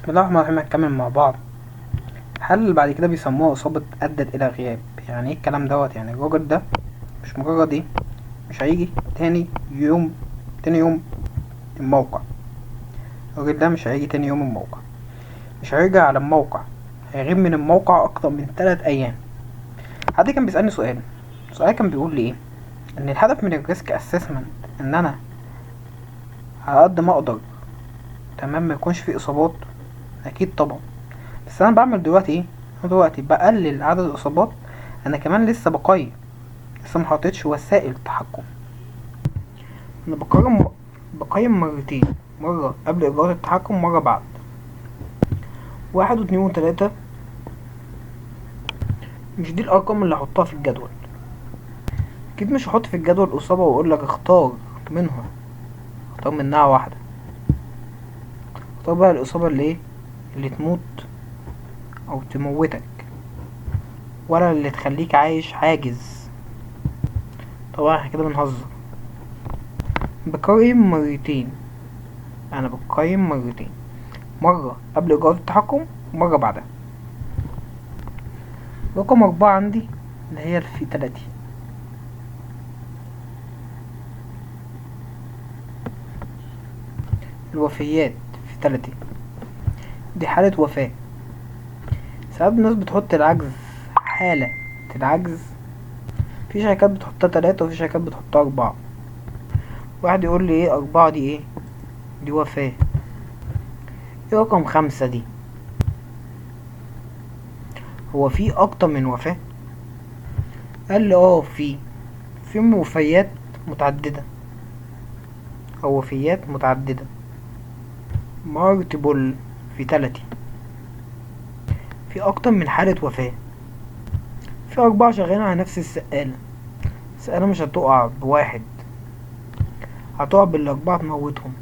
بسم الله الرحمن الرحيم. هنكمل مع بعض. هل بعد كده بيسموها إصابة أدت إلى غياب؟ يعني ايه الكلام دوت؟ يعني الراجل ده مش مجرد ايه، مش هيجي تاني يوم الموقع. الراجل ده مش هيجي تاني يوم الموقع، مش هيرجع على الموقع، هيغيب من الموقع أكتر من 3 أيام. حد كان بيسألني سؤال كان بيقول لي ايه، ان الهدف من الريسك اسسمنت ان انا على قد ما اقدر تمام ما يكونش فيه اصابات. اكيد طبعا، بس انا بعمل دلوقتي ايه؟ انا دلوقتي بقلل عدد الاصابات. انا كمان لسه بقيم، لسه محطتش وسائل تحكم. انا بقيم مرتين، مرة قبل اجراءات التحكم، مرة بعد. 1 و2 و3. مش دي الارقام اللي هحطها في الجدول. اكيد مش هحط في الجدول اصابة واقول لك منها اختار منها واحدة. اختار بقى الاصابة اللي ايه، اللي تموت او تموتك، ولا اللي تخليك عايش حاجز. طبعا احنا كده بنهزر. بقيم مرتين، انا بقيم مرتين، مرة قبل اجراءات التحكم ومرة بعدها. رقم 4 عندي اللي هي الفيتاليتي. الوفيات. فيتاليتي دي حالة وفاة. ساعات الناس بتحط العجز، حالة العجز، في شركات بتحطها 3 وفي شركات بتحطها 4. واحد يقول لي ايه 4 دي؟ ايه دي؟ وفاة. ايه رقم 5 دي؟ هو في اكتر من وفاة؟ قال لي في وفيات متعددة او وفيات متعددة، multiple fatality. في اكتر من حالة وفاة. في 4 شغالين على نفس السقالة مش هتقع بواحد، هتقع بالأربعة تموتهم.